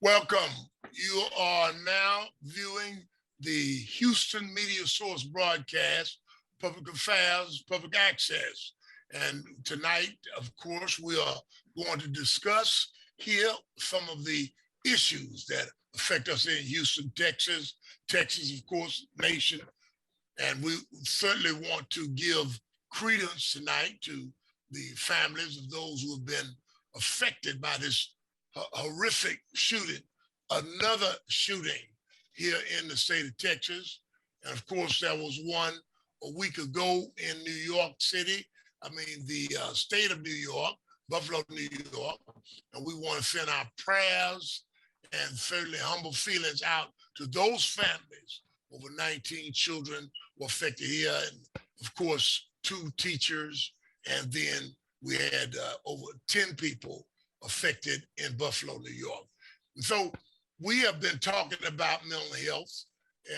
Welcome. You are now viewing the Houston Media Source broadcast, Public Affairs, Public Access. And tonight, of course, we are going to discuss here some of the issues that affect us in Houston, Texas. Texas, of course, nation. And we certainly want to give credence tonight to the families of those who have been affected by this horrific shooting, another shooting here in the state of Texas. And of course, there was one a week ago in New York City. I mean, the state of New York, Buffalo, New York. And we want to send our prayers and certainly humble feelings out to those families. Over 19 children were affected here, and of course, 2 teachers, and then we had over 10 people affected in Buffalo, New York. And so we have been talking about mental health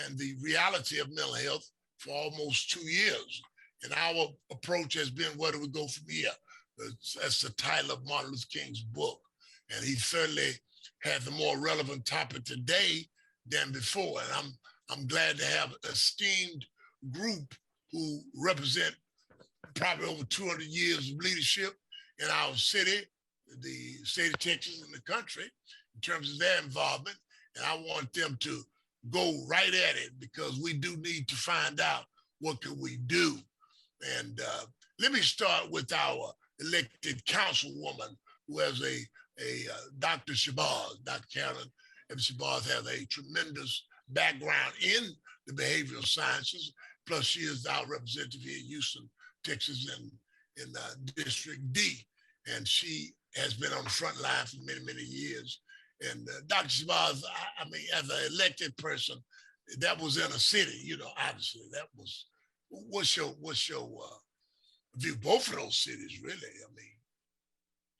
and the reality of mental health for almost 2 years. And our approach has been, where do we go from here? That's the title of Martin Luther King's book. And he certainly has a more relevant topic today than before. And I'm glad to have an esteemed group who represent probably over 200 years of leadership in our city, the state of Texas, and the country in terms of their involvement. And I want them to go right at it because we do need to find out what can we do. And let me start with our elected councilwoman who has a Dr. Shabazz. Dr. Carolyn Shabazz has a tremendous background in the behavioral sciences. Plus, she is our representative here in Houston, Texas, in District D. And she has been on the front line for many, many years. And Dr. Shabazz, I mean, as an elected person, that was in a city, obviously. That was, what's your view? Both of those cities, really, I mean.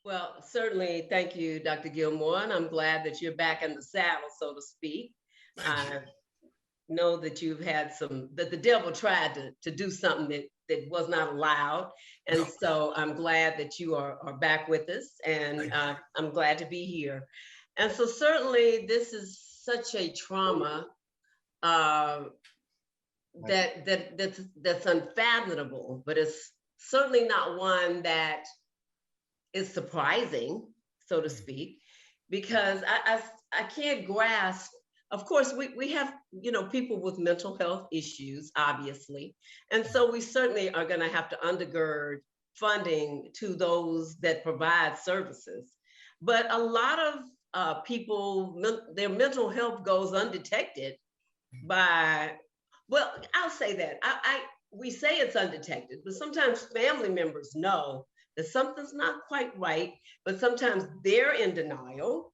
Well, certainly, thank you, Dr. Gilmore, and I'm glad that you're back in the saddle, so to speak. I know that you've had that the devil tried to do something that was not allowed. And so I'm glad that you are back with us, and I'm glad to be here. And so certainly this is such a trauma that's unfathomable, but it's certainly not one that is surprising, so to speak, because I can't grasp. Of course, we have, people with mental health issues, obviously. And so we certainly are going to have to undergird funding to those that provide services. But a lot of people, their mental health goes undetected by, well, I'll say that. We say it's undetected, but sometimes family members know that something's not quite right, but sometimes they're in denial,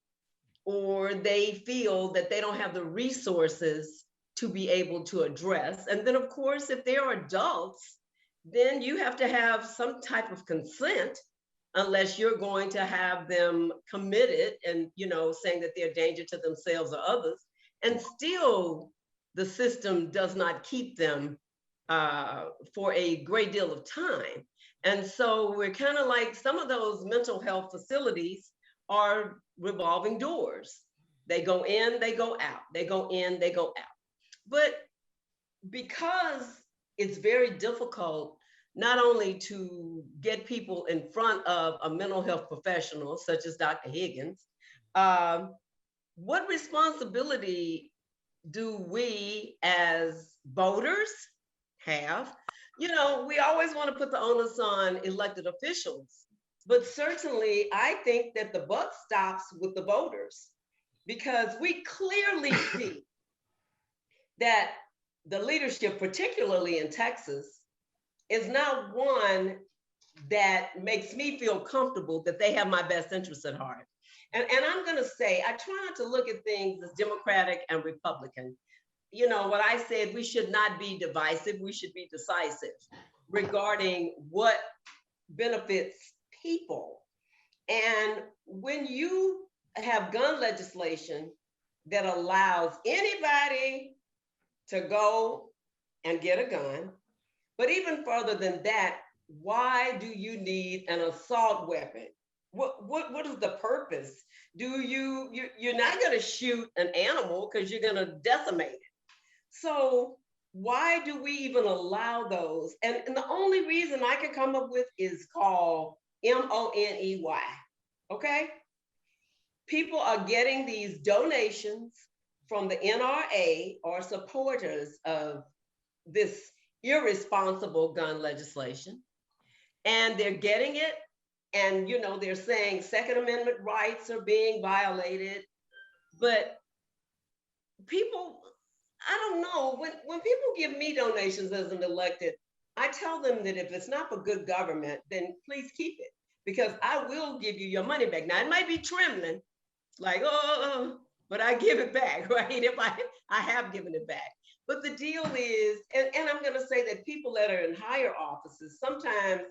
or they feel that they don't have the resources to be able to address. And then, of course, if they're adults, then you have to have some type of consent, unless you're going to have them committed and, saying that they're a danger to themselves or others. And still, the system does not keep them for a great deal of time. And so we're kind of like, some of those mental health facilities are revolving doors. They go in, they go out. They go in, they go out. But because it's very difficult not only to get people in front of a mental health professional such as Dr. Higgins, what responsibility do we as voters have? We always want to put the onus on elected officials. But certainly, I think that the buck stops with the voters, because we clearly see that the leadership, particularly in Texas, is not one that makes me feel comfortable that they have my best interests at heart. And I'm going to say, I try not to look at things as Democratic and Republican. What I said, we should not be divisive, we should be decisive regarding what benefits people. And when you have gun legislation that allows anybody to go and get a gun, but even further than that, why do you need an assault weapon? what is the purpose? You're not going to shoot an animal because you're going to decimate it. So why do we even allow those? And the only reason I can come up with is called money. Okay, people are getting these donations from the NRA or supporters of this irresponsible gun legislation, and they're getting it, and they're saying Second Amendment rights are being violated. But people, I don't know, when people give me donations as an elected, I tell them that if it's not for good government, then please keep it, because I will give you your money back. Now it might be trembling, like, oh, but I give it back, right? If I have given it back. But the deal is, and I'm going to say that people that are in higher offices sometimes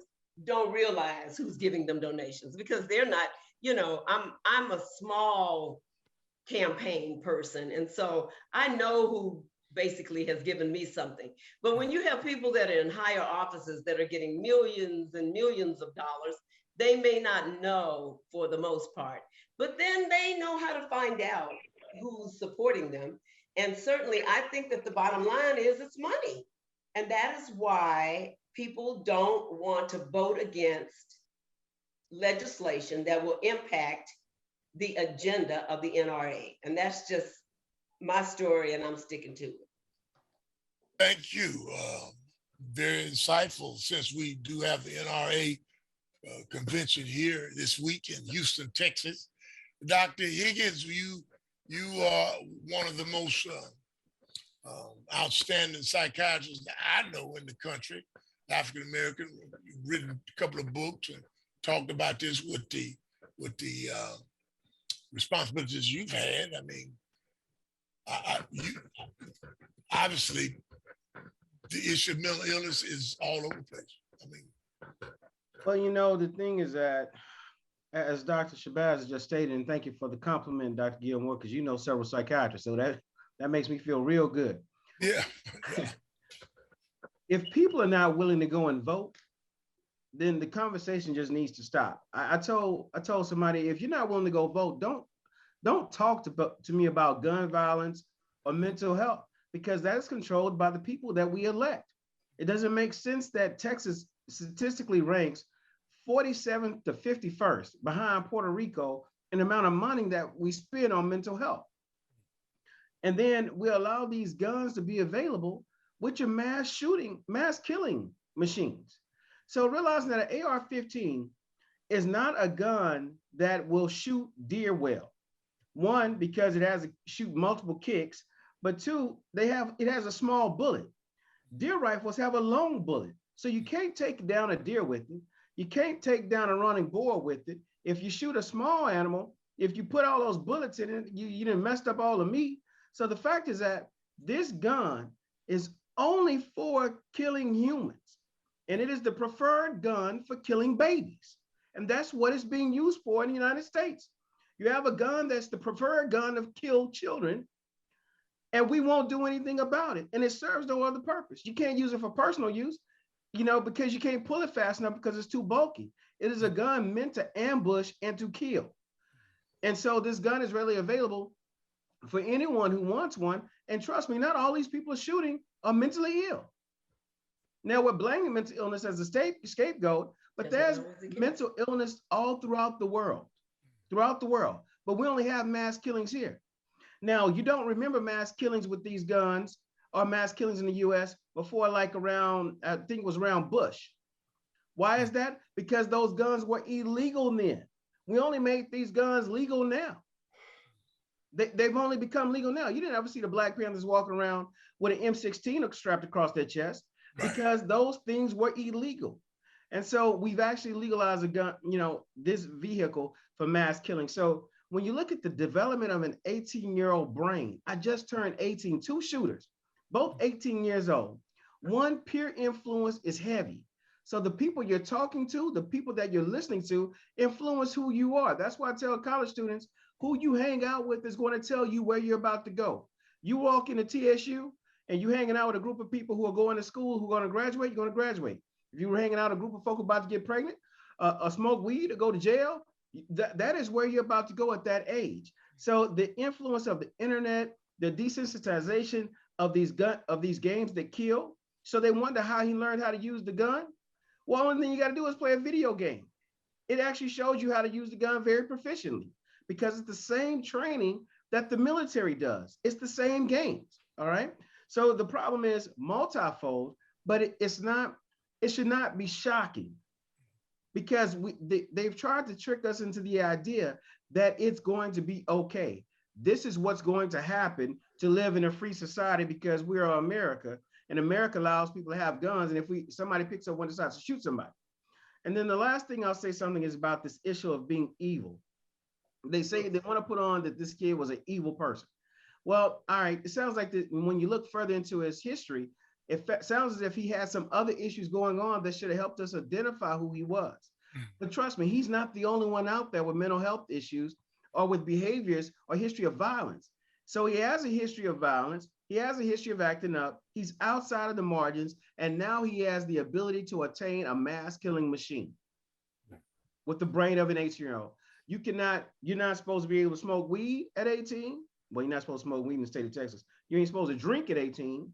don't realize who's giving them donations, because they're not, I'm a small campaign person. And so I know who basically has given me something. But when you have people that are in higher offices that are getting millions and millions of dollars, they may not know for the most part, but then they know how to find out who's supporting them. And certainly I think that the bottom line is it's money. And that is why people don't want to vote against legislation that will impact the agenda of the NRA. And that's just my story, and I'm sticking to it. Thank you. Very insightful, since we do have the NRA convention here this week in Houston, Texas. Dr. Higgins, you are one of the most outstanding psychiatrists that I know in the country, African American. You've written a couple of books and talked about this with the responsibilities you've had. I mean, you obviously, the issue of mental illness is all over the place. I mean, well, the thing is that, as Dr. Shabazz just stated, and thank you for the compliment, Dr. Gilmore, because you know several psychiatrists, so that makes me feel real good. Yeah. If people are not willing to go and vote, then the conversation just needs to stop. I told somebody, if you're not willing to go vote, don't talk to me about gun violence or mental health, because that is controlled by the people that we elect. It doesn't make sense that Texas statistically ranks 47th to 51st behind Puerto Rico in the amount of money that we spend on mental health. And then we allow these guns to be available, which are mass killing machines. So realizing that an AR-15 is not a gun that will shoot deer well. One, because it has to shoot multiple kicks, but two, it has a small bullet. Deer rifles have a long bullet, so you can't take down a deer with it. You can't take down a running boar with it. If you shoot a small animal, if you put all those bullets in it, you done messed up all the meat. So the fact is that this gun is only for killing humans, and it is the preferred gun for killing babies. And that's what it's being used for in the United States. You have a gun that's the preferred gun of kill children, and we won't do anything about it. And it serves no other purpose. You can't use it for personal use, because you can't pull it fast enough because it's too bulky. It is a gun meant to ambush and to kill. And so this gun is readily available for anyone who wants one. And trust me, not all these people shooting are mentally ill. Now we're blaming mental illness as a scapegoat, but there's mental illness all throughout the world, but we only have mass killings here. Now, you don't remember mass killings with these guns or mass killings in the US before, like around, I think it was around Bush. Why is that? Because those guns were illegal then. We only made these guns legal now. They've only become legal now. You didn't ever see the Black Panthers walking around with an M16 strapped across their chest, because those things were illegal. And so we've actually legalized a gun, this vehicle for mass killing. So when you look at the development of an 18-year-old brain, I just turned 18, 2 shooters, both 18 years old. One, peer influence is heavy. So the people you're talking to, the people that you're listening to, influence who you are. That's why I tell college students, who you hang out with is going to tell you where you're about to go. You walk into TSU and you hanging out with a group of people who are going to school, who are going to graduate, you're going to graduate. If you were hanging out with a group of folk about to get pregnant, or smoke weed or go to jail, That is where you're about to go at that age. So the influence of the internet, the desensitization of these games that kill. So they wonder how he learned how to use the gun. Well, only thing you got to do is play a video game. It actually shows you how to use the gun very proficiently because it's the same training that the military does. It's the same games. All right. So the problem is multifold, but it should not be shocking because they've tried to trick us into the idea that it's going to be okay. This is what's going to happen to live in a free society because we are America, and America allows people to have guns. And if somebody picks up one, decides to shoot somebody. And then the last thing I'll say something is about this issue of being evil. They say they want to put on that this kid was an evil person. Well, all right, it sounds like when you look further into his history, it sounds as if he had some other issues going on that should have helped us identify who he was. But trust me, he's not the only one out there with mental health issues or with behaviors or history of violence. So he has a history of violence. He has a history of acting up. He's outside of the margins. And now he has the ability to attain a mass killing machine with the brain of an 18-year-old. You're not supposed to be able to smoke weed at 18. Well, you're not supposed to smoke weed in the state of Texas. You ain't supposed to drink at 18.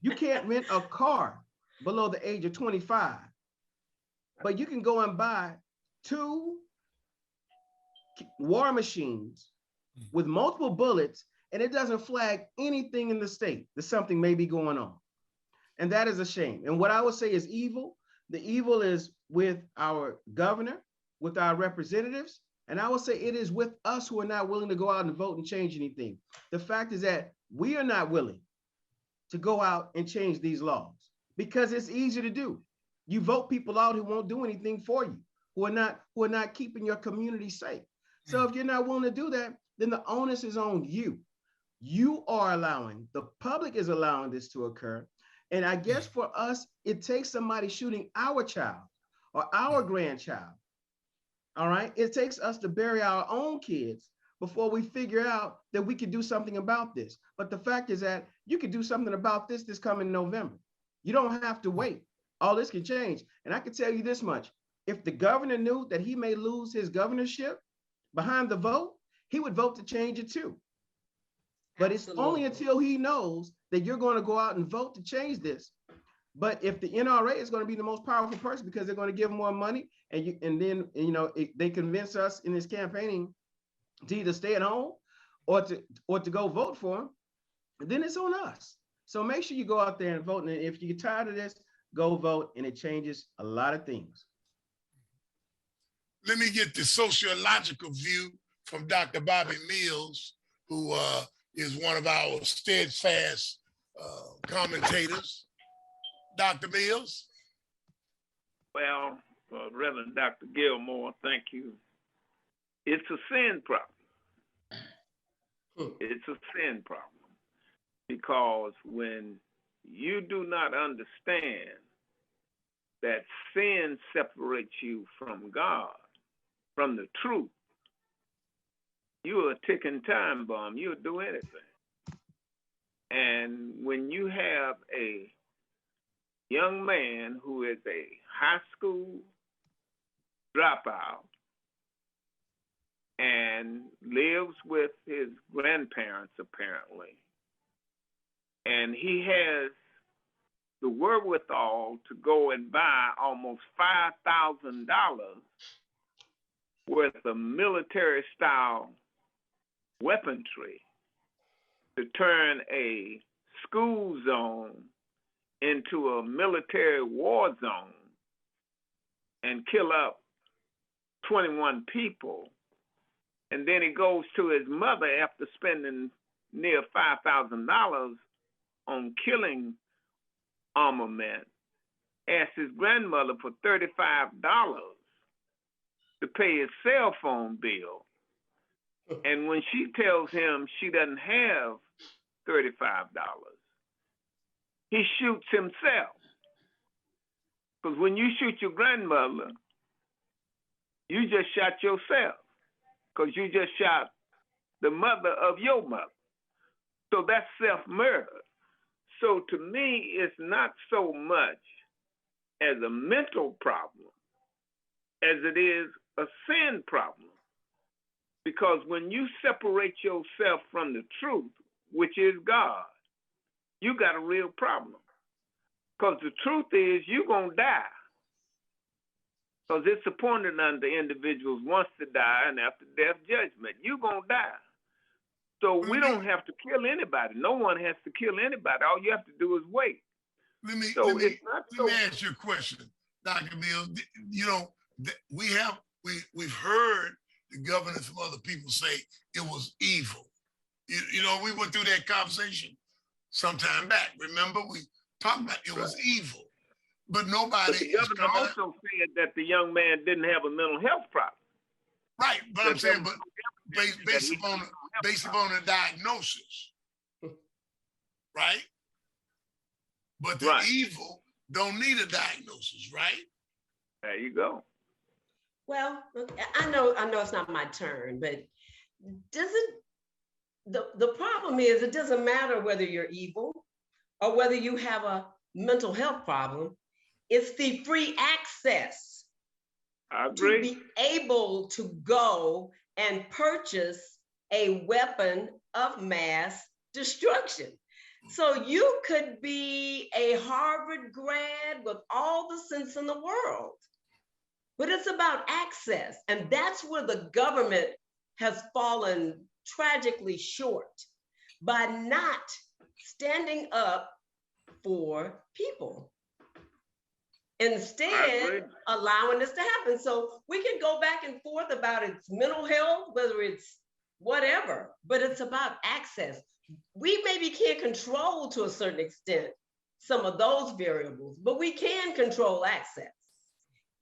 You can't rent a car below the age of 25. But you can go and buy 2 war machines with multiple bullets, and it doesn't flag anything in the state that something may be going on. And that is a shame. And what I would say is evil. The evil is with our governor, with our representatives, and I would say it is with us who are not willing to go out and vote and change anything. The fact is that we are not willing to go out and change these laws because it's easy to do. You vote people out who won't do anything for you, who are not keeping your community safe. So if you're not willing to do that, then the onus is on you. You are allowing, the public is allowing this to occur. And I guess for us, it takes somebody shooting our child or our grandchild. All right. It takes us to bury our own kids before we figure out that we can do something about this. But the fact is that you can do something about this coming November. You don't have to wait. All this can change. And I can tell you this much. If the governor knew that he may lose his governorship behind the vote, he would vote to change it too. But it's only until he knows that you're going to go out and vote to change this. But if the NRA is going to be the most powerful person because they're going to give more money, and then they convince us in this campaigning to either stay at home or to go vote for him, then it's on us. So make sure you go out there and vote. And if you're tired of this, go vote, and it changes a lot of things. Let me get the sociological view from Dr. Bobby Mills, who is one of our steadfast commentators. Dr. Mills? Well, Reverend Dr. Gilmore, thank you. It's a sin problem. It's a sin problem because when you do not understand that sin separates you from God, from the truth, you're a ticking time bomb. You'll do anything. And when you have a young man who is a high school dropout and lives with his grandparents, apparently, and he has the wherewithal to go and buy almost $5,000 worth of military-style weaponry to turn a school zone into a military war zone and kill up 21 people. And then he goes to his mother after spending near $5,000 on killing armament, asks his grandmother for $35 to pay his cell phone bill. And when she tells him she doesn't have $35, he shoots himself. Because when you shoot your grandmother, you just shot yourself, because you just shot the mother of your mother. So that's self-murder. So to me, it's not so much as a mental problem as it is a sin problem. Because when you separate yourself from the truth, which is God, you got a real problem. Because the truth is you're going to die. Because it's appointed unto individuals once to die, and after death, judgment. You're going to die. So we don't have to kill anybody. No one has to kill anybody. All you have to do is wait. Let me ask you a question, Dr. Mills. You know, we've heard the governor from other people say it was evil. You know, we went through that conversation sometime back. Remember, we talked about it was evil, but nobody. But the governor also said that the young man didn't have a mental health problem. Right, but I'm saying, but based upon the diagnosis, right? But the evil don't need a diagnosis, right? There you go. Well, I know it's not my turn, but the problem is it doesn't matter whether you're evil or whether you have a mental health problem. It's the free access to be able to go and purchase a weapon of mass destruction. So you could be a Harvard grad with all the sense in the world, but it's about access. And that's where the government has fallen tragically short by not standing up for people. Instead, allowing this to happen. So we can go back and forth about its mental health, whether it's whatever, but it's about access. We maybe can't control to a certain extent some of those variables, but we can control access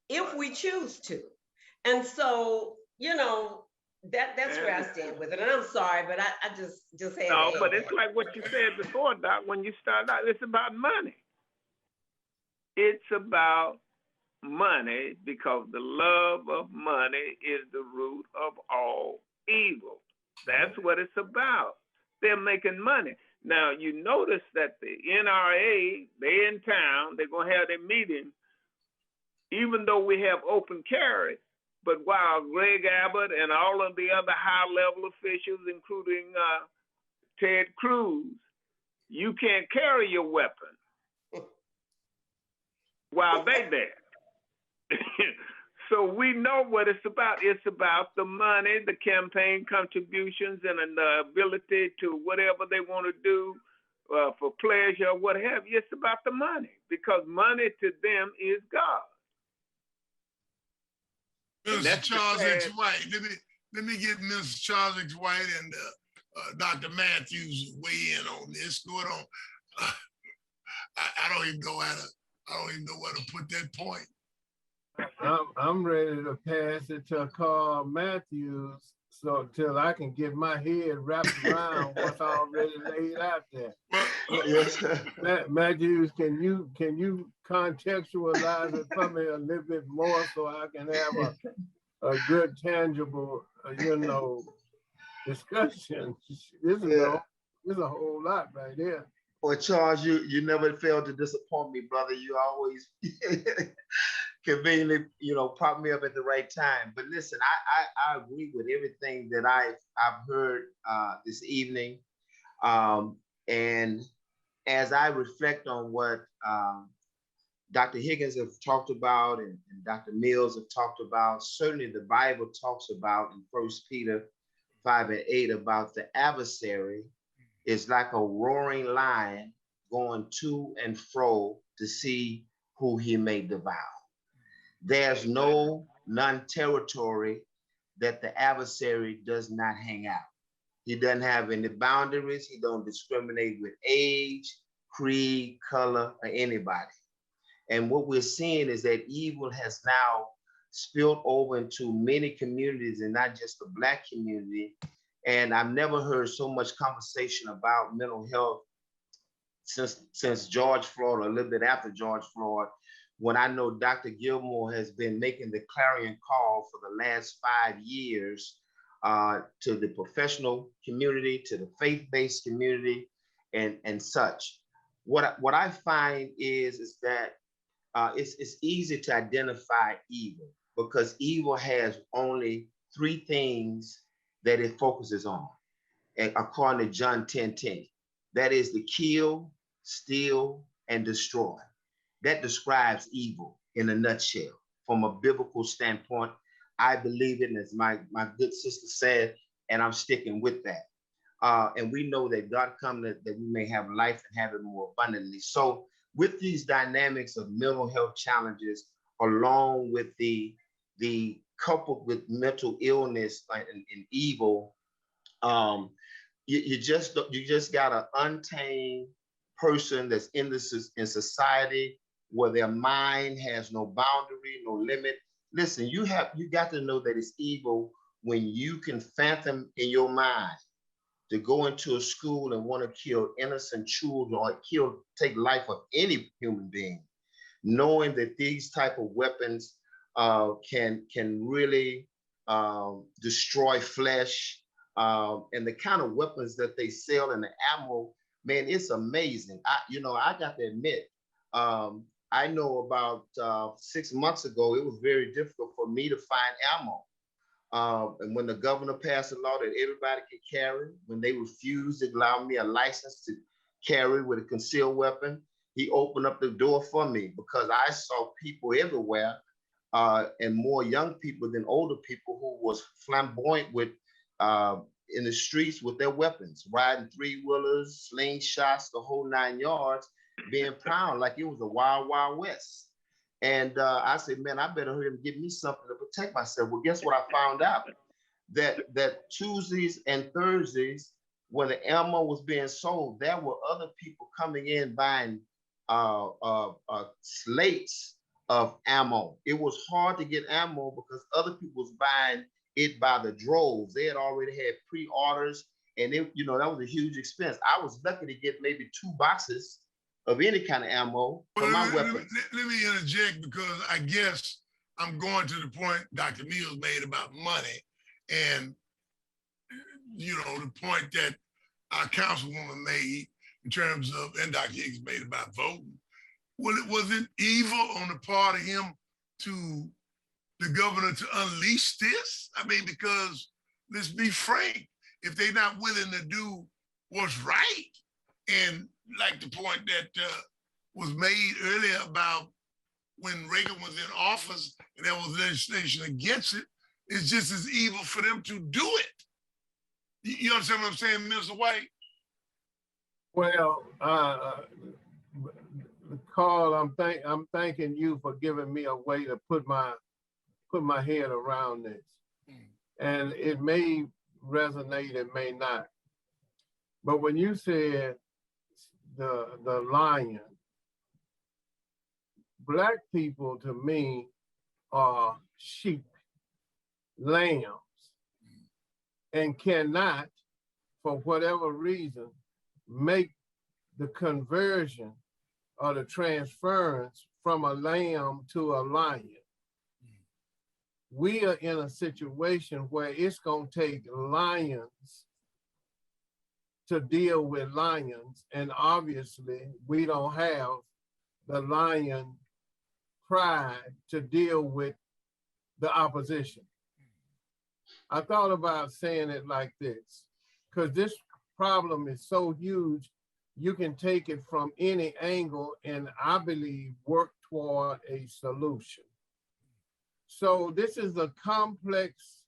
if we choose to. And so, you know, that's where I stand with it. And I'm sorry, but I just had no, but it's like what you said before, Doc, when you start out, it's about money. It's about money because the love of money is the root of all evil. That's what it's about. They're making money. Now, you notice that the NRA, they're in town, they're going to have their meeting, even though we have open carry. But while Greg Abbott and all of the other high-level officials, including Ted Cruz, you can't carry your weapon while they there. So we know what it's about. It's about the money, the campaign contributions, and the ability to whatever they want to do for pleasure or what have you. It's about the money because money to them is God. Mr. Charles X. White. Let me get Mr. Charles X. White and Dr. Matthews weigh in on this. Going on. I don't even know where to put that point. I'm ready to pass it to Carl Matthews so till I can get my head wrapped around what's already laid out there. Yes. Matthews, can you contextualize it for me a little bit more so I can have a good tangible discussion? This is a whole lot right there. Well, Charles, you never fail to disappoint me, brother. You always conveniently, prop me up at the right time. But listen, I agree with everything that I've heard this evening. And as I reflect on what Dr. Higgins have talked about and Dr. Mills have talked about, certainly the Bible talks about in 1 Peter 5:8 about the adversary is like a roaring lion going to and fro to see who he may devour. There's no non-territory that the adversary does not hang out. He doesn't have any boundaries. He don't discriminate with age, creed, color, or anybody. And what we're seeing is that evil has now spilled over into many communities and not just the Black community. And I've never heard so much conversation about mental health since George Floyd, or a little bit after George Floyd, when I know Dr. Gilmore has been making the clarion call for the last 5 years to the professional community, to the faith-based community, and such. What I find is that it's easy to identify evil. because evil has only three things that it focuses on, and according to John 10:10. That is to kill, steal, and destroy. That describes evil in a nutshell. From a biblical standpoint, I believe it, and as my good sister said, and I'm sticking with that. And we know that God come that we may have life and have it more abundantly. So with these dynamics of mental health challenges, along with the coupled with mental illness and evil, um, you just got an untamed person that's in society where their mind has no boundary, no limit. Listen, you got to know that it's evil when you can fathom in your mind to go into a school and want to kill innocent children or take life of any human being, knowing that these type of weapons can really destroy flesh, and the kind of weapons that they sell and the ammo, man, it's amazing. I got to admit, I know about 6 months ago, it was very difficult for me to find ammo. And when the governor passed a law that everybody could carry, when they refused to allow me a license to carry with a concealed weapon, he opened up the door for me because I saw people everywhere, and more young people than older people who was flamboyant with in the streets with their weapons, riding three-wheelers, slingshots, the whole 9 yards, being proud like it was a wild, wild west. And I said, man, I better hurry and get me something to protect myself. Well, guess what I found out? That Tuesdays and Thursdays, when the ammo was being sold, there were other people coming in buying slates of ammo. It was hard to get ammo because other people was buying it by the droves. They had already had pre-orders, and that was a huge expense. I was lucky to get maybe 2 boxes of any kind of ammo for my weapons. Let me interject, because I guess I'm going to the point Dr. Mills made about money, and the point that our councilwoman made in terms of, and Dr. Higgs made about voting. Well, was it evil on the part of him to the governor to unleash this? I mean, because let's be frank, if they're not willing to do what's right, and like the point that was made earlier about when Reagan was in office and there was legislation against it, it's just as evil for them to do it. You understand what I'm saying, Mr. White? Well, Carl, I'm thanking you for giving me a way to put my head around this. And it may resonate, it may not. But when you said the lion, Black people to me are sheep, lambs, and cannot, for whatever reason, make the conversion or the transference from a lamb to a lion. We are in a situation where it's going to take lions to deal with lions, and obviously we don't have the lion pride to deal with the opposition. I thought about saying it like this, because this problem is so huge, you can take it from any angle and I believe work toward a solution. So this is a complex,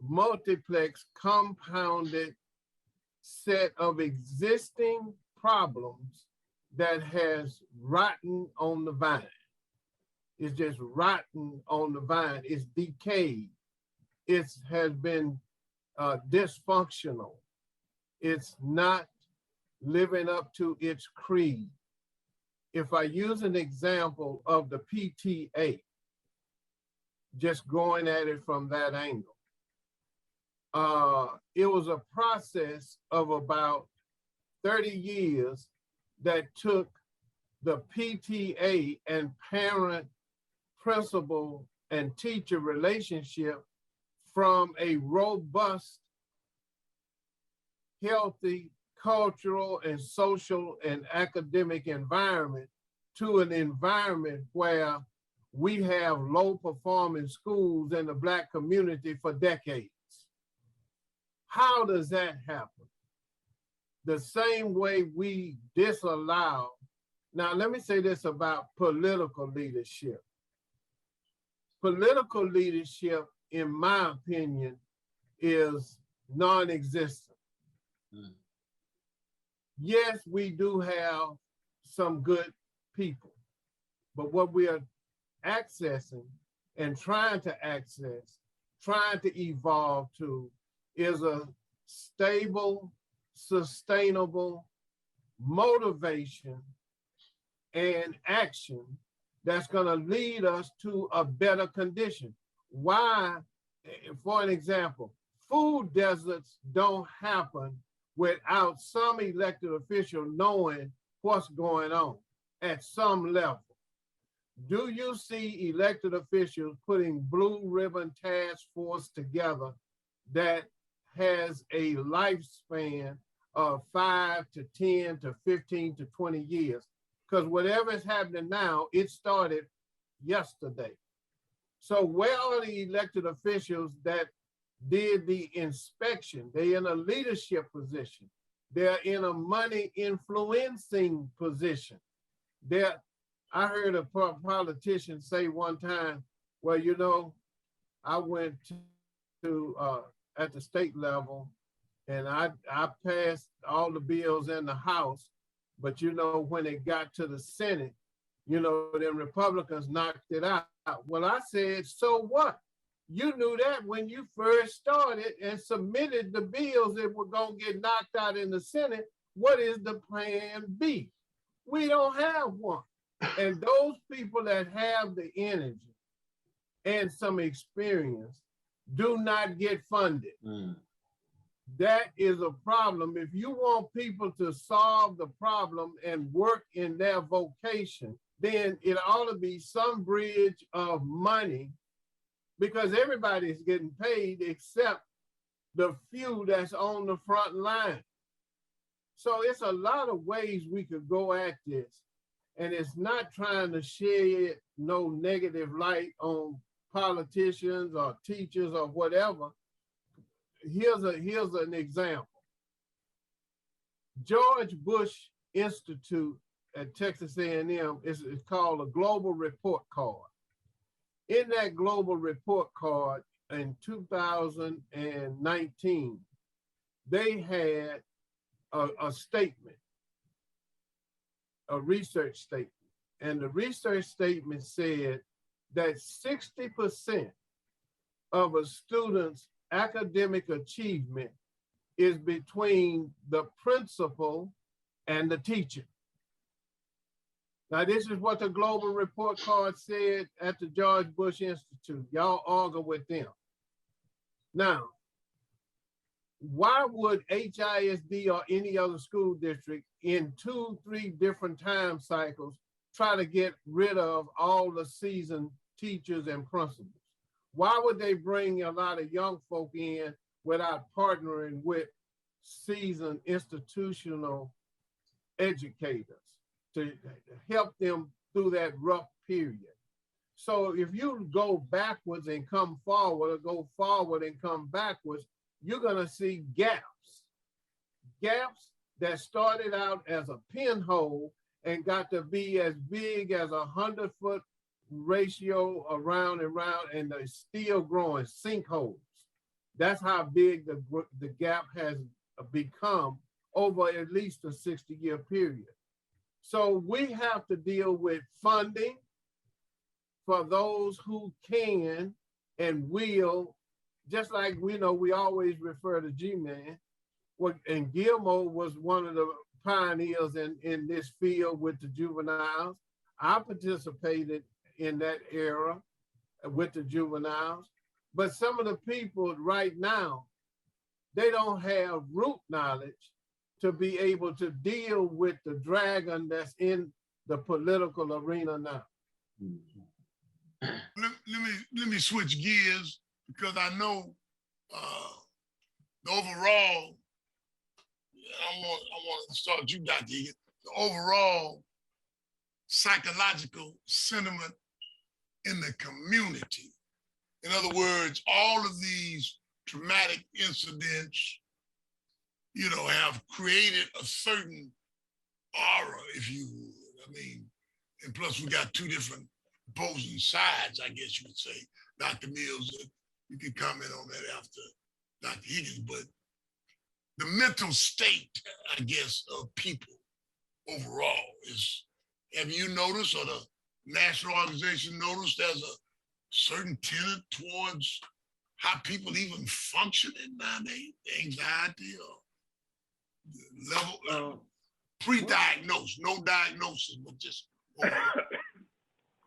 multiplex, compounded set of existing problems that has rotten on the vine. It's just rotten on the vine. It's decayed. It has been dysfunctional. It's not living up to its creed. If I use an example of the PTA, just going at it from that angle, it was a process of about 30 years that took the PTA and parent, principal, and teacher relationship from a robust, healthy, cultural and social and academic environment to an environment where we have low performing schools in the Black community for decades. How does that happen? The same way we disallow. Now, let me say this about political leadership. Political leadership, in my opinion, is non-existent. Yes, we do have some good people, but what we are accessing and trying to access, trying to evolve to, is a stable, sustainable motivation and action that's going to lead us to a better condition. Why? For an example, food deserts don't happen without some elected official knowing what's going on at some level. Do you see elected officials putting blue ribbon task force together that has a lifespan of 5 to 10 to 15 to 20 years? Because whatever is happening now, it started yesterday. So where are the elected officials that did the inspection? They're in a leadership position. They're in a money influencing position. I heard a politician say one time, well, you know, I went to at the state level and I passed all the bills in the House, but you know, when it got to the Senate, you know, then Republicans knocked it out. Well, I said, so what? You knew that when you first started and submitted the bills that were going to get knocked out in the Senate. What is the plan B? We don't have one. And those people that have the energy and some experience do not get funded. That is a problem. If you want people to solve the problem and work in their vocation, then it ought to be some bridge of money, because everybody's getting paid except the few that's on the front line. So it's a lot of ways we could go at this. And it's not trying to shed no negative light on politicians or teachers or whatever. Here's an example. George Bush Institute at Texas A&M is called a Global Report Card. In that Global Report Card in 2019, they had a statement, a research statement. And the research statement said that 60% of a student's academic achievement is between the principal and the teacher. Now, this is what the Global Report Card said at the George Bush Institute. Y'all argue with them. Now, why would HISD or any other school district in 2-3 different time cycles try to get rid of all the seasoned teachers and principals? Why would they bring a lot of young folk in without partnering with seasoned institutional educators to help them through that rough period? So if you go backwards and come forward, or go forward and come backwards, you're gonna see gaps that started out as a pinhole and got to be as big as 100-foot ratio around and around, and they're still growing, sinkholes. That's how big the gap has become over at least a 60-year period. So we have to deal with funding for those who can and will, just like we know we always refer to G-Man. And Gilmore was one of the pioneers in this field with the juveniles. I participated in that era with the juveniles. But some of the people right now, they don't have root knowledge to be able to deal with the dragon that's in the political arena now. Let me switch gears, because I know the overall, I want to start with you, Dr. Egan, the overall psychological sentiment in the community. In other words, all of these traumatic incidents, have created a certain aura, if you would. I mean, and plus we got two different opposing sides, I guess you would say. Dr. Mills, you can comment on that after Dr. Higgins, but the mental state, I guess, of people overall is, have you noticed, or the national organization noticed, there's a certain tenet towards how people even function nowadays, anxiety or level, pre-diagnosed, no diagnosis, but just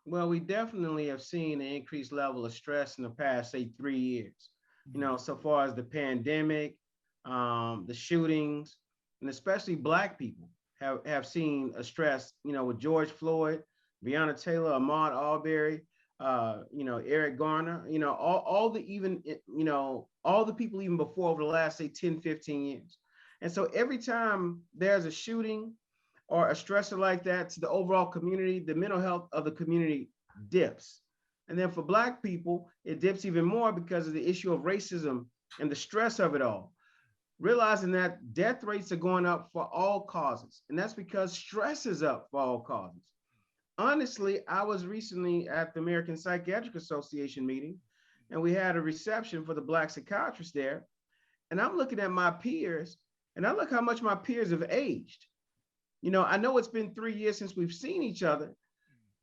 well, we definitely have seen an increased level of stress in the past, say, 3 years. So far as the pandemic, the shootings, and especially Black people have seen a stress, with George Floyd, Breonna Taylor, Ahmaud Arbery, Eric Garner, all the people even before over the last, say, 10, 15 years. And so every time there's a shooting or a stressor like that to the overall community, the mental health of the community dips. And then for Black people, it dips even more because of the issue of racism and the stress of it all. Realizing that death rates are going up for all causes. And that's because stress is up for all causes. Honestly, I was recently at the American Psychiatric Association meeting, and we had a reception for the Black psychiatrists there. And I'm looking at my peers, and I look how much my peers have aged. I know it's been 3 years since we've seen each other,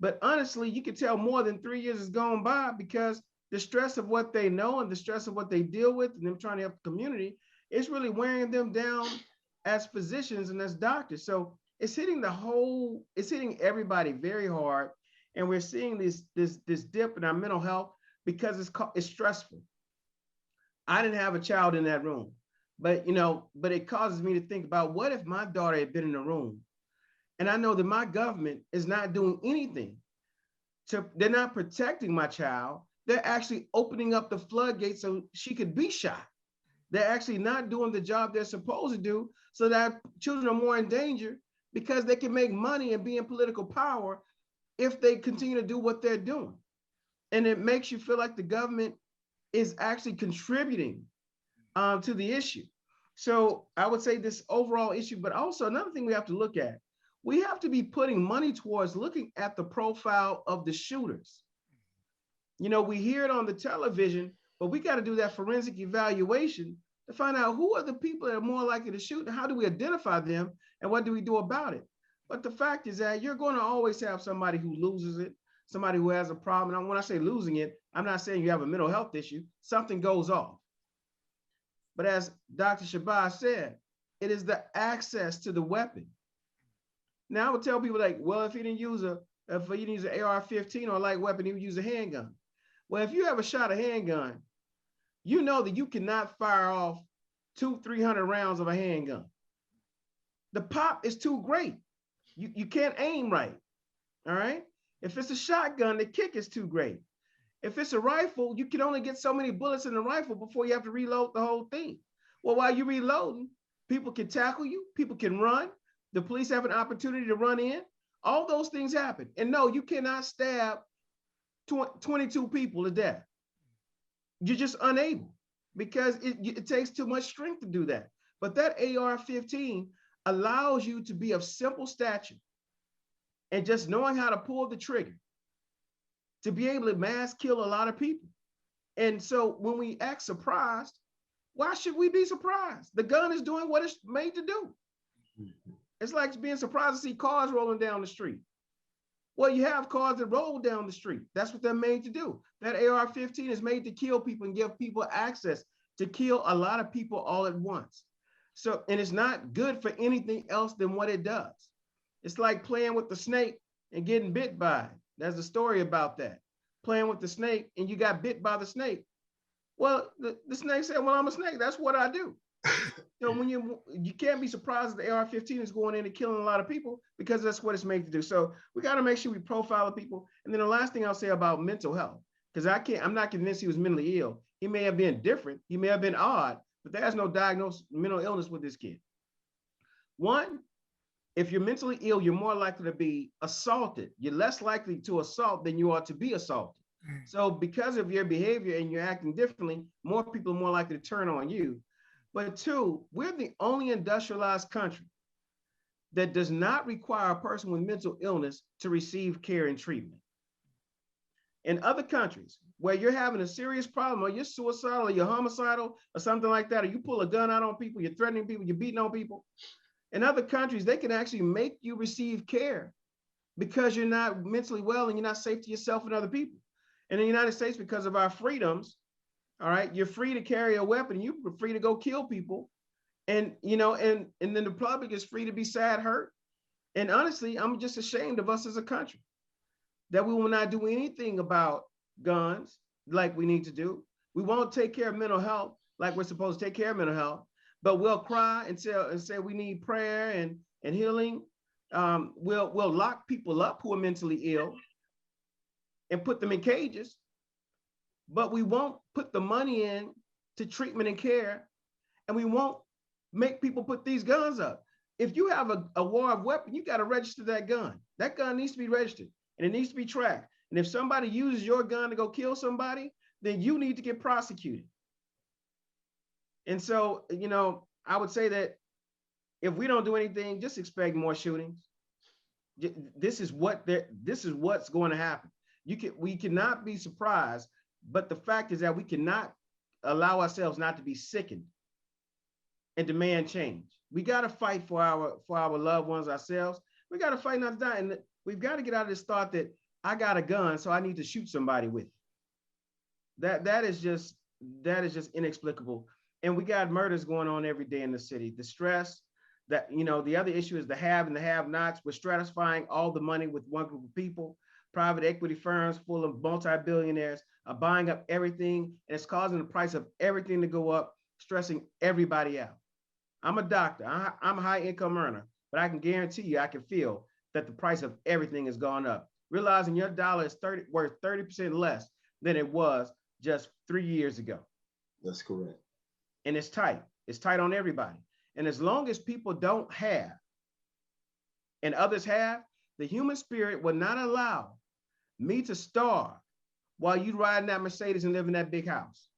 but honestly, you can tell more than 3 years has gone by because the stress of what they know and the stress of what they deal with and them trying to help the community is really wearing them down as physicians and as doctors. So it's hitting everybody very hard. And we're seeing this dip in our mental health because it's stressful. I didn't have a child in that room, but it causes me to think about, what if my daughter had been in the room? And I know that my government is not doing anything. They're not protecting my child. They're actually opening up the floodgates so she could be shot. They're actually not doing the job they're supposed to do, so that children are more in danger because they can make money and be in political power if they continue to do what they're doing. And it makes you feel like the government is actually contributing to the issue. So I would say this overall issue, but also another thing we have to look at, we have to be putting money towards looking at the profile of the shooters. We hear it on the television, but we got to do that forensic evaluation to find out who are the people that are more likely to shoot and how do we identify them and what do we do about it. But the fact is that you're going to always have somebody who loses it, somebody who has a problem. And when I say losing it, I'm not saying you have a mental health issue. Something goes off. But as Dr. Shabazz said, it is the access to the weapon. Now I would tell people, like, well, if he didn't use an AR-15 or a light weapon, he would use a handgun. Well, if you ever shot a handgun, you know that you cannot fire off 200-300 rounds of a handgun. The pop is too great. You can't aim right. All right. If it's a shotgun, the kick is too great. If it's a rifle, you can only get so many bullets in the rifle before you have to reload the whole thing. Well, while you're reloading, people can tackle you, people can run, the police have an opportunity to run in. All those things happen. And no, you cannot stab 22 people to death. You're just unable because it takes too much strength to do that. But that AR-15 allows you to be of simple stature and just knowing how to pull the trigger to be able to mass kill a lot of people. And so when we act surprised, why should we be surprised? The gun is doing what it's made to do. It's like being surprised to see cars rolling down the street. Well, you have cars that roll down the street. That's what they're made to do. That AR-15 is made to kill people and give people access to kill a lot of people all at once. So, and it's not good for anything else than what it does. It's like playing with the snake and getting bit by it. There's a story about that. Playing with the snake and you got bit by the snake. Well, the snake said, well, I'm a snake. That's what I do. So when you can't be surprised that the AR-15 is going in and killing a lot of people because that's what it's made to do. So we got to make sure we profile the people. And then the last thing I'll say about mental health, because I'm not convinced he was mentally ill. He may have been different. He may have been odd, but there's no diagnosed mental illness with this kid. One, if you're mentally ill, you're more likely to be assaulted. You're less likely to assault than you are to be assaulted. So because of your behavior and you're acting differently, more people are more likely to turn on you. But two, we're the only industrialized country that does not require a person with mental illness to receive care and treatment. In other countries where you're having a serious problem, or you're suicidal, or you're homicidal, or something like that, or you pull a gun out on people, you're threatening people, you're beating on people, in other countries, they can actually make you receive care because you're not mentally well and you're not safe to yourself and other people. In the United States, because of our freedoms, all right, you're free to carry a weapon, you're free to go kill people. And and then the public is free to be sad, hurt. And honestly, I'm just ashamed of us as a country that we will not do anything about guns like we need to do. We won't take care of mental health like we're supposed to take care of mental health, but we'll cry and say we need prayer and healing. We'll lock people up who are mentally ill and put them in cages, but we won't put the money in to treatment and care, and we won't make people put these guns up. If you have a war of weapon, you got to register that gun. That gun needs to be registered and it needs to be tracked. And if somebody uses your gun to go kill somebody, then you need to get prosecuted. And so, I would say that if we don't do anything, just expect more shootings. This is what's going to happen. We cannot be surprised, but the fact is that we cannot allow ourselves not to be sickened and demand change. We got to fight for our loved ones ourselves. We got to fight not to die, and we've got to get out of this thought that I got a gun, so I need to shoot somebody with it. That is just inexplicable. And we got murders going on every day in the city. The stress, that the other issue is the have and the have-nots. We're stratifying all the money with one group of people. Private equity firms full of multi-billionaires are buying up everything, and it's causing the price of everything to go up, stressing everybody out. I'm a doctor. I'm a high-income earner, but I can guarantee you, I can feel that the price of everything has gone up. Realizing your dollar is worth 30% less than it was just 3 years ago. That's correct. And it's tight. It's tight on everybody. And as long as people don't have and others have, the human spirit will not allow me to starve while you ride in that Mercedes and live in that big house.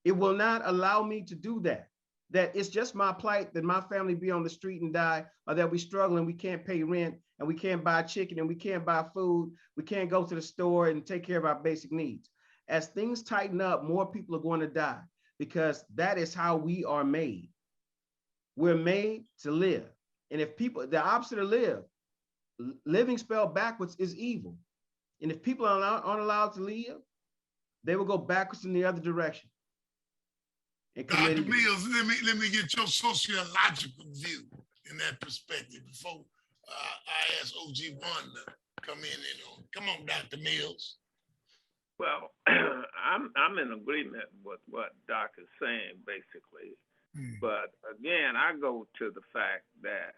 It will not allow me to do that. That it's just my plight that my family be on the street and die, or that we struggle and we can't pay rent and we can't buy chicken and we can't buy food. We can't go to the store and take care of our basic needs. As things tighten up, more people are going to die because that is how we are made. We're made to live. And if people, the opposite of living spelled backwards is evil. And if people aren't allowed to live, they will go backwards in the other direction. Dr. Mills, let me get your sociological view in that perspective before I ask OG1 to come in. Come on, Dr. Mills. Well, I'm in agreement with what Doc is saying, basically. But again, I go to the fact that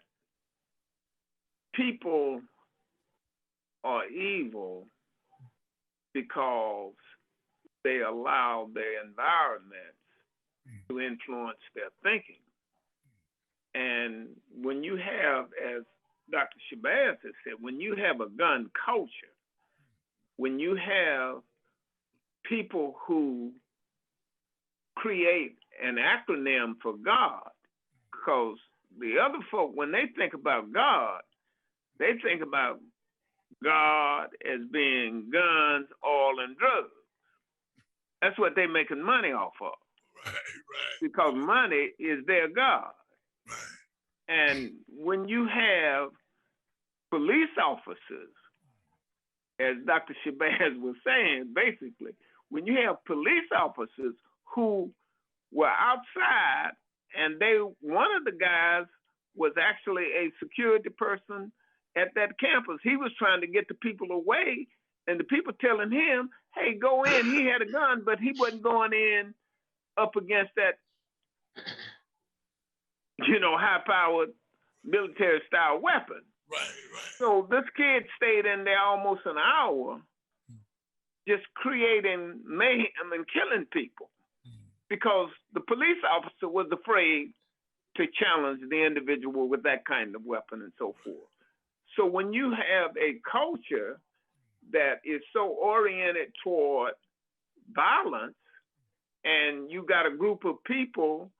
people are evil because they allow their environment to influence their thinking. And when you have, as Dr. Shabazz has said, when you have a gun culture, when you have people who create an acronym for God, because the other folk, when they think about God, they think about God as being guns, oil, and drugs. That's what they're making money off of. Right. Because money is their God. Right. And when you have police officers, as Dr. Shabazz was saying, basically, when you have police officers who were outside and one of the guys was actually a security person at that campus. He was trying to get the people away, and the people telling him, hey, go in. He had a gun, but he wasn't going in up against that, high-powered military-style weapon. Right. So this kid stayed in there almost an hour just creating mayhem and killing people because the police officer was afraid to challenge the individual with that kind of weapon and so forth. So when you have a culture that is so oriented toward violence, and you got a group of people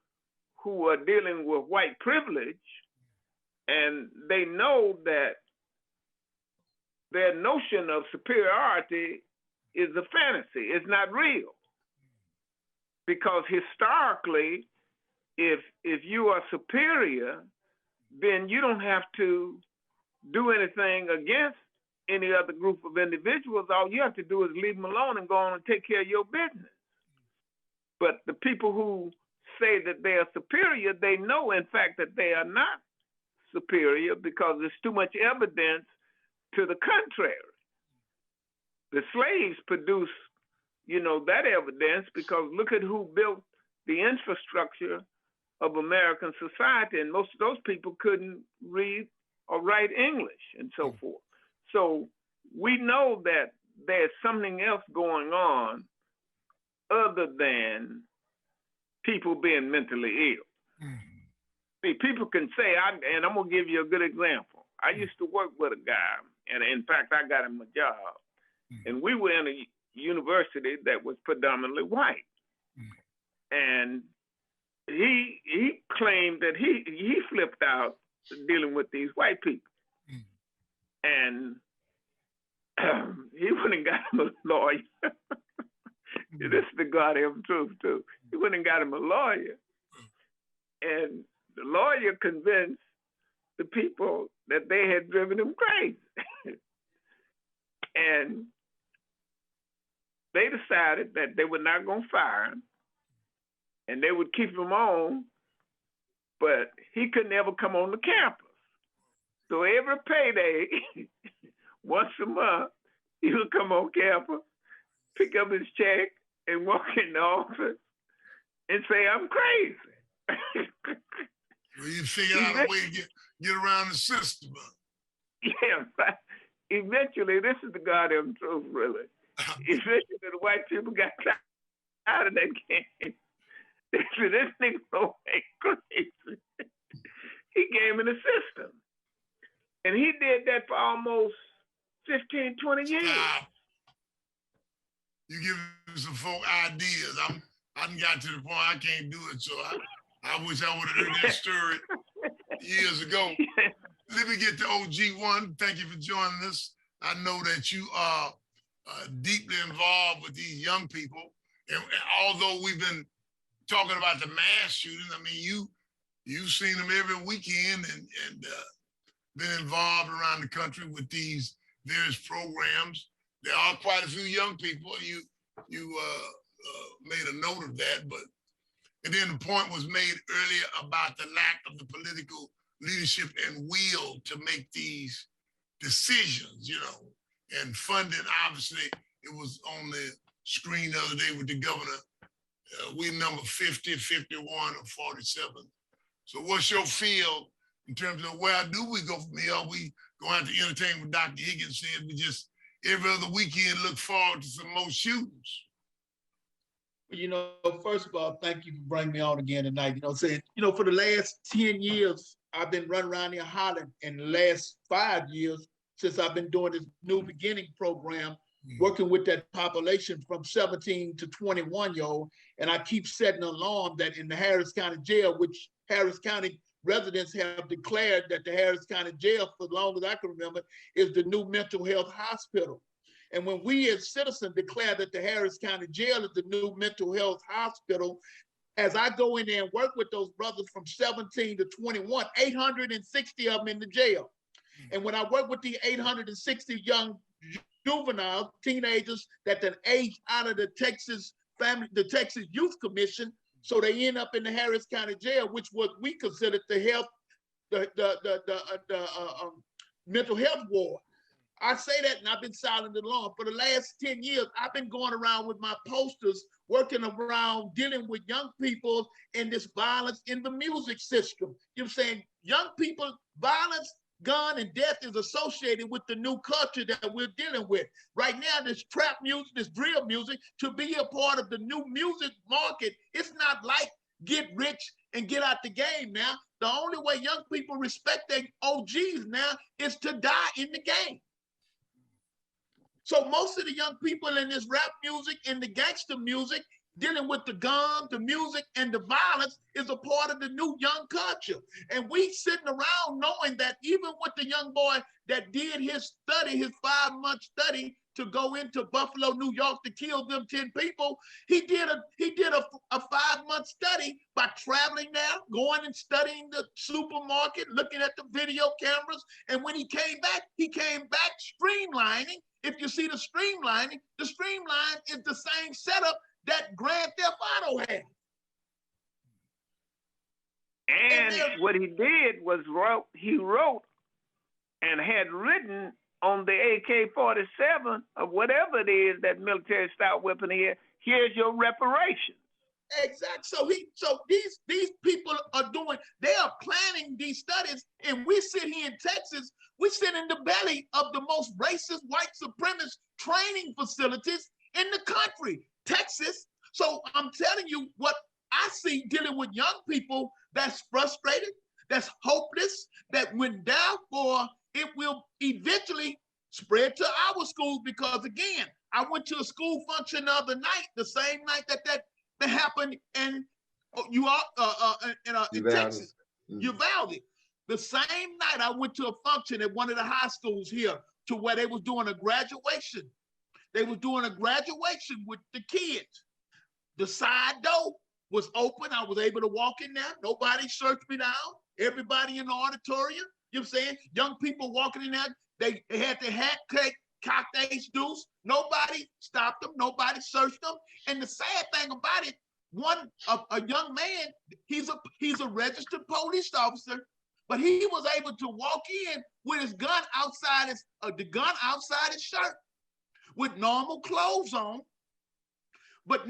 who are dealing with white privilege, and they know that their notion of superiority is a fantasy. It's not real. Because historically, if you are superior, then you don't have to do anything against any other group of individuals. All you have to do is leave them alone and go on and take care of your business. But the people who say that they are superior, they know, in fact, that they are not superior because there's too much evidence to the contrary. The slaves produce, that evidence, because look at who built the infrastructure of American society, and most of those people couldn't read or write English and so forth. So we know that there's something else going on other than people being mentally ill. See, people can say, and I'm gonna give you a good example. I used to work with a guy, and in fact, I got him a job, and we were in a university that was predominantly white, and he claimed that he flipped out dealing with these white people, and he went and got him a lawyer. This is the goddamn truth too. He went and got him a lawyer, and the lawyer convinced the people that they had driven him crazy. And they decided that they were not going to fire him and they would keep him on, but he could never come on the campus. So every payday, once a month, he would come on campus, pick up his check, and walk in the office and say, "I'm crazy." Well, you figure out a way to get around the system. Yeah, but eventually, this is the goddamn truth, really. Eventually, the white people got out of that game. They said, "This nigga ain't crazy." He gave me the system. And he did that for almost 15, 20 years. Stop. You give me some folk ideas. I done got to the point I can't do it, so I wish I would have heard that story years ago. Let me get to OG1. Thank you for joining us. I know that you are deeply involved with these young people. And although we've been talking about the mass shootings, I mean, you've seen them every weekend and been involved around the country with these various programs. There are quite a few young people. You made a note of that, and then the point was made earlier about the lack of the political leadership and will to make these decisions, and funding. Obviously, it was on the screen the other day with the governor. We number 50, 51, or 47. So what's your feel in terms of where do we go from here? Are we going to have to entertain what Dr. Higgins said? We just every other weekend look forward to some more shootings. First of all, thank you for bringing me on again tonight. For the last 10 years, I've been running around here hollering. In the last 5 years, since I've been doing this New Beginning program, working with that population from 17 to 21-year-old, and I keep setting an alarm that in the Harris County Jail, which Harris County residents have declared that the Harris County Jail, for as long as I can remember, is the new mental health hospital. And when we as citizens declare that the Harris County Jail is the new mental health hospital, as I go in there and work with those brothers from 17 to 21, 860 of them in the jail. And when I work with the 860 young juveniles, teenagers that then age out of the Texas Youth Commission, so they end up in the Harris County Jail, which was we considered the mental health ward. I say that, and I've been silent and long. For the last 10 years, I've been going around with my posters, working around dealing with young people in this violence in the music system. You know what I'm saying? Young people, violence, gun, and death is associated with the new culture that we're dealing with. Right now, this trap music, this drill music, to be a part of the new music market, it's not like get rich and get out the game now. The only way young people respect their OGs now is to die in the game. So most of the young people in this rap music and the gangster music dealing with the gun, the music, and the violence is a part of the new young culture. And we sitting around knowing that even with the young boy that did his study, his 5-month study to go into Buffalo, New York to kill them 10 people, he did a 5-month study by traveling there, going and studying the supermarket, looking at the video cameras. And when he came back streamlining. If you see the streamline is the same setup that Grand Theft Auto had. And what he did was he wrote and had written on the AK-47 or whatever it is, that military style weapon here, here's your reparations. Exactly. So these people they are planning these studies, and we sit here in Texas, we sit in the belly of the most racist white supremacist training facilities in the country, Texas. So I'm telling you what I see dealing with young people that's frustrated, that's hopeless, that when therefore it will eventually spread to our schools, because again, I went to a school function the other night, the same night that happened in Texas, Uvalde. The same night I went to a function at one of the high schools here to where they was doing a graduation. They was doing a graduation with the kids. The side door was open. I was able to walk in there. Nobody searched me down. Everybody in the auditorium, you know what I'm saying? Young people walking in there, they had their hat cocked deuce. Nobody stopped them. Nobody searched them. And the sad thing about it, a young man, he's a registered police officer, but he was able to walk in with his gun outside his shirt, with normal clothes on, but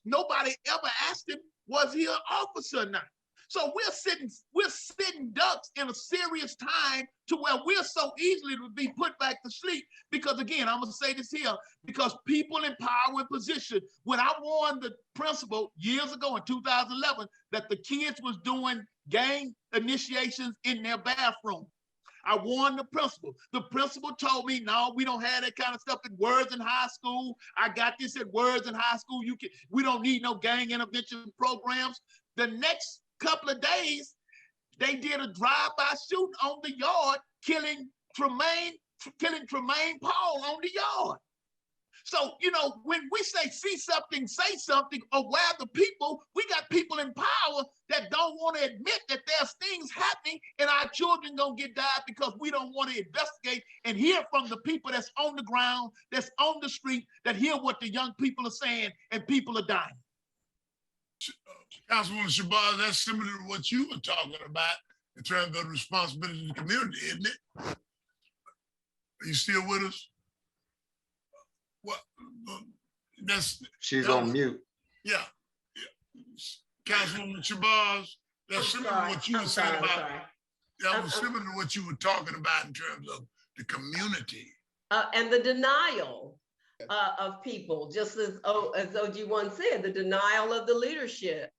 nobody ever asked him, was he an officer or not? So we're sitting ducks in a serious time to where we're so easily to be put back to sleep. Because again, I'm gonna say this here, because people in power and position, when I warned the principal years ago in 2011 that the kids was doing gang initiations in their bathroom, I warned the principal. The principal told me, no, we don't have that kind of stuff at Words in high school. I got this at Words in high school. We don't need no gang intervention programs. The next couple of days, they did a drive-by shooting on the yard, killing Tremaine Paul on the yard. So, when we say see something, say something, or where the people, we got people in power that don't want to admit that there's things happening and our children gonna get died because we don't want to investigate and hear from the people that's on the ground, that's on the street, that hear what the young people are saying, and people are dying. Councilwoman Shabazz, that's similar to what you were talking about in terms of the responsibility of the community, isn't it? Are you still with us? What? She's on mute. Yeah. Councilwoman Shabazz, that's similar to what you were saying about. That was similar to what you were talking about in terms of the community. And the denial of people, just as OG1 said, the denial of the leadership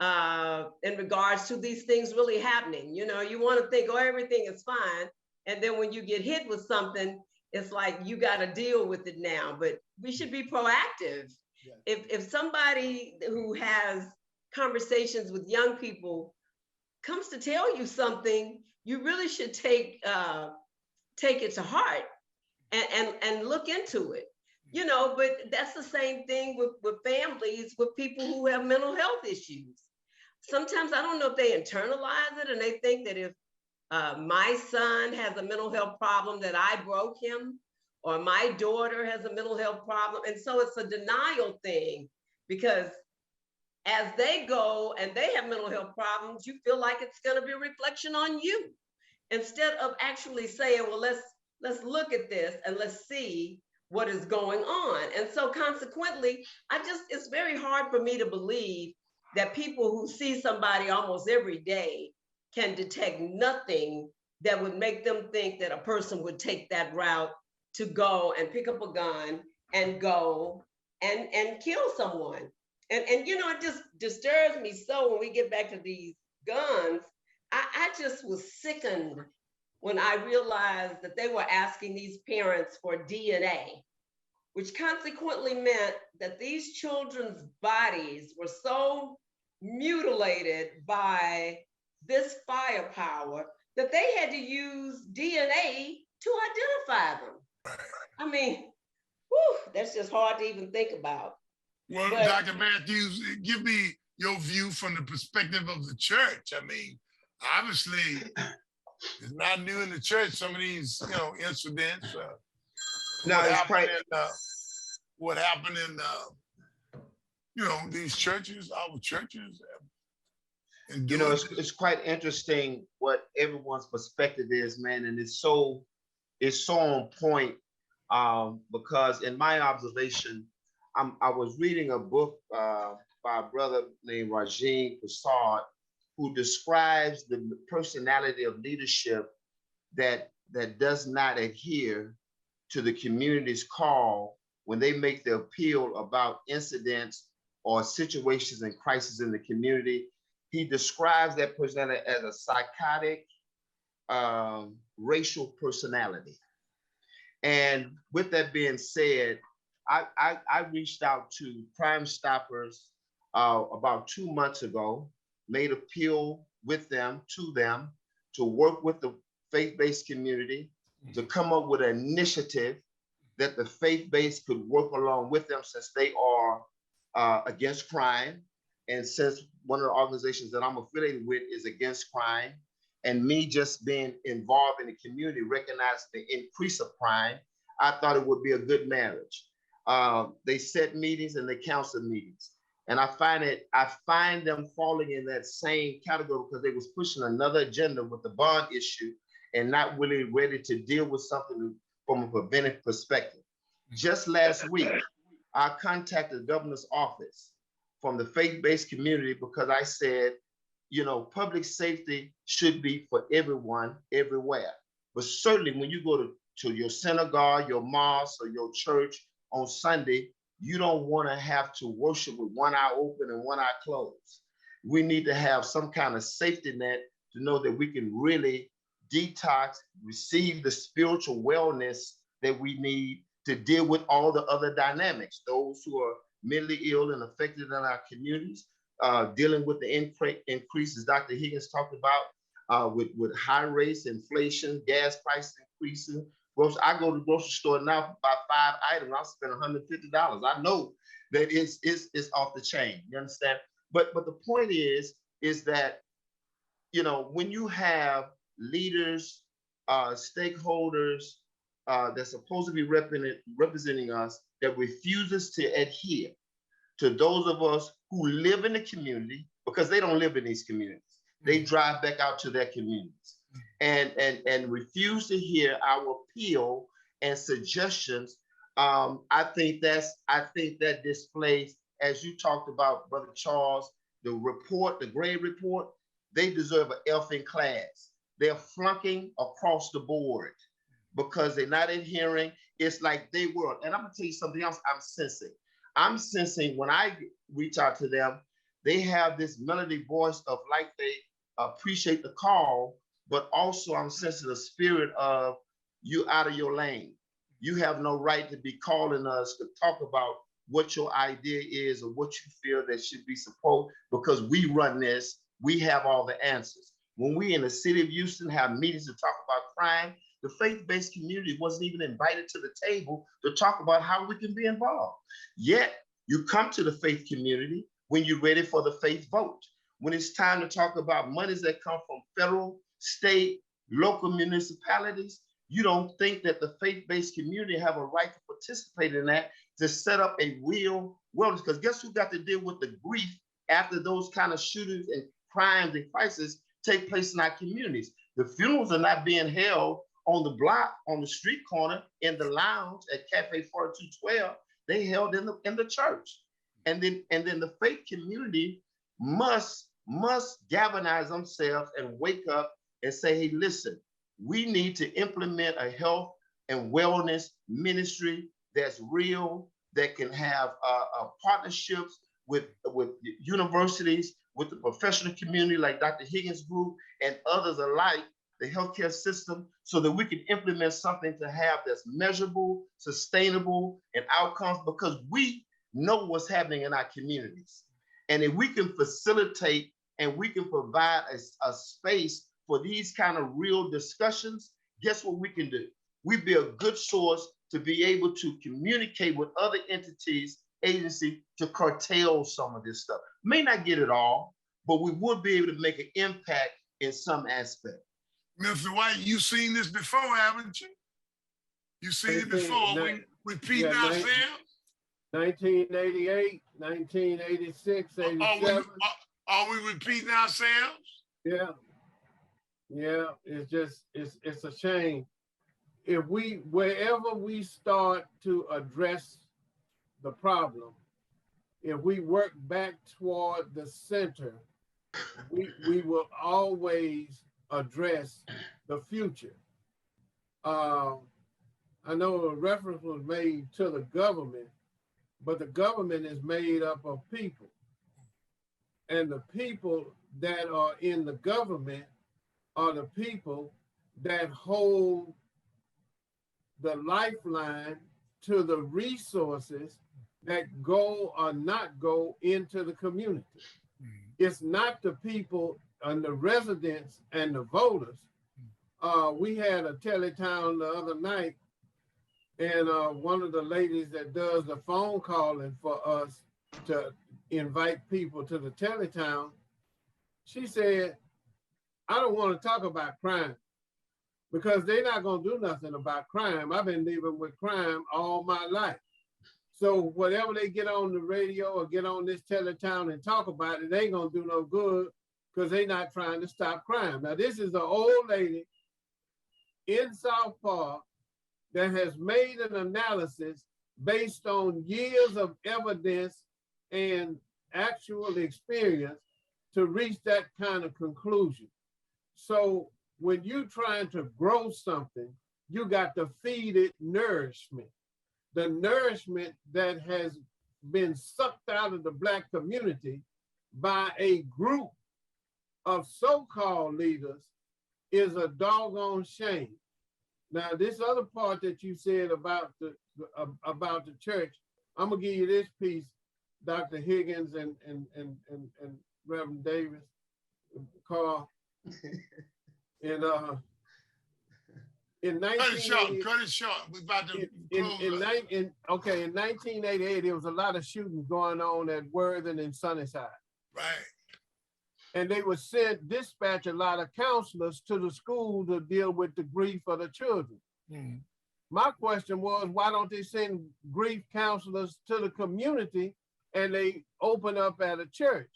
in regards to these things really happening. You want to think, oh, everything is fine. And then when you get hit with something, it's like you got to deal with it now. But we should be proactive. Yeah. If somebody who has conversations with young people comes to tell you something, you really should take it to heart and look into it. But that's the same thing with families, with people who have mental health issues. Sometimes I don't know if they internalize it and they think that if my son has a mental health problem that I broke him, or my daughter has a mental health problem. And so it's a denial thing, because as they go and they have mental health problems, you feel like it's going to be a reflection on you, instead of actually saying, well, let's look at this and let's see what is going on. And so consequently, it's very hard for me to believe that people who see somebody almost every day can detect nothing that would make them think that a person would take that route to go and pick up a gun and go and kill someone. And it just disturbs me so when we get back to these guns. I just was sickened when I realized that they were asking these parents for DNA. which consequently meant that these children's bodies were so mutilated by this firepower that they had to use DNA to identify them. I mean, whew, that's just hard to even think about. Well, But, Dr. Matthews, give me your view from the perspective of the church. I mean, obviously, it's not new in the church, some of these, incidents. No, what it's happened quite. what happened in, these churches, our churches. And It's quite interesting what everyone's perspective is, man, and it's so on point. Because in my observation, I was reading a book by a brother named Rajin Prasad, who describes the personality of leadership that does not adhere to the community's call when they make the appeal about incidents or situations and crises in the community. He describes that personality as a psychotic racial personality. And with that being said, I reached out to Crime Stoppers about 2 months ago, made appeal with them to work with the faith-based community to come up with an initiative that the faith-based could work along with them, since they are against crime. And since one of the organizations that I'm affiliated with is against crime, and me just being involved in the community, recognizing the increase of crime, I thought it would be a good marriage. They set meetings and they counsel meetings. And I find them falling in that same category because they was pushing another agenda with the bond issue and not really ready to deal with something from a preventive perspective. Just last week, I contacted the governor's office from the faith-based community because I said, public safety should be for everyone, everywhere. But certainly when you go to your synagogue, your mosque, or your church on Sunday, you don't want to have to worship with one eye open and one eye closed. We need to have some kind of safety net to know that we can really detox, receive the spiritual wellness that we need to deal with all the other dynamics, those who are mentally ill and affected in our communities, dealing with the increases Dr. Higgins talked about, with high rates, inflation, gas prices increasing. I go to the grocery store now for about 5 items, I'll spend $150. I know that it's off the chain. You understand? But the point is that, when you have leaders, stakeholders that's supposed to be representing us that refuses to adhere to those of us who live in the community, because they don't live in these communities. They drive back out to their communities and refuse to hear our appeal and suggestions. I think that displays, as you talked about, Brother Charles, the grade report, they deserve an F in class. They're flunking across the board because they're not adhering. It's like they were. And I'm gonna tell you something else I'm sensing when I reach out to them, they have this melody voice of like they appreciate the call, but also I'm sensing the spirit of you out of your lane. You have no right to be calling us to talk about what your idea is or what you feel that should be supposed, because we run this, we have all the answers. When we in the city of Houston have meetings to talk about crime, the faith-based community wasn't even invited to the table to talk about how we can be involved. Yet you come to the faith community when you're ready for the faith vote. When it's time to talk about monies that come from federal, state, local municipalities, you don't think that the faith-based community have a right to participate in that, to set up a real wellness. Because guess who got to deal with the grief after those kind of shootings and crimes and crises take place in our communities? The funerals are not being held on the block, on the street corner, in the lounge at Cafe 4212. They held in the church. And then the faith community must galvanize themselves and wake up and say, hey, listen, we need to implement a health and wellness ministry that's real, that can have partnerships with universities, with the professional community like Dr. Higgins Group and others alike, the healthcare system so that we can implement something to have that's measurable, sustainable, and outcomes, because we know what's happening in our communities. And if we can facilitate and we can provide a space for these kind of real discussions, guess what we can do? We'd be a good source to be able to communicate with other entities, agencies, to curtail some of this stuff. May not get it all, but we would be able to make an impact in some aspect. Mr. White, you've seen this before, haven't you? You've seen it before. We repeating ourselves. 1988, 1986, 87. Are we repeating ourselves? Yeah. Yeah, it's a shame. If wherever we start to address the problem, if we work back toward the center, we will always address the future. I know a reference was made to the government, but the government is made up of people. And the people that are in the government are the people that hold the lifeline to the resources that go or not go into the community. It's not the people and the residents and the voters. We had a teletown the other night, and one of the ladies that does the phone calling for us to invite people to the teletown, she said, I don't want to talk about crime because they're not going to do nothing about crime. I've been living with crime all my life. So whatever they get on the radio or get on this teletown and talk about it, they ain't going to do no good because they're not trying to stop crime. Now, this is an old lady in South Park that has made an analysis based on years of evidence and actual experience to reach that kind of conclusion. So when you're trying to grow something, you got to feed it nourishment. The nourishment that has been sucked out of the Black community by a group of so-called leaders is a doggone shame. Now, this other part that you said about the church, I'm gonna give you this piece, Dr. Higgins and Reverend Davis, Carl. And in 1988, cut it short. We're about to close in 1988, there was a lot of shootings going on at Worthing and Sunnyside. Right. And they would dispatch a lot of counselors to the school to deal with the grief of the children. Mm-hmm. My question was, why don't they send grief counselors to the community and they open up at a church?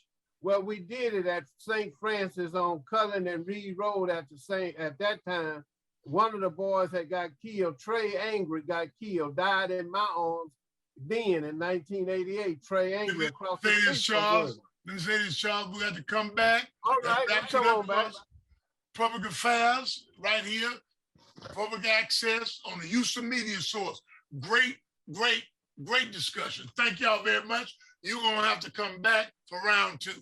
Well, we did it at St. Francis on Cullen and Reed Road at that time. One of the boys that got killed, Trey Angry, got killed, died in my arms then in 1988. Trey Angry across the street. Charles, let me say this, Charles, we got to come back. All right, come on back. Public affairs right here. Public access on the Houston Media Source. Great discussion. Thank y'all very much. You're going to have to come back for round 2.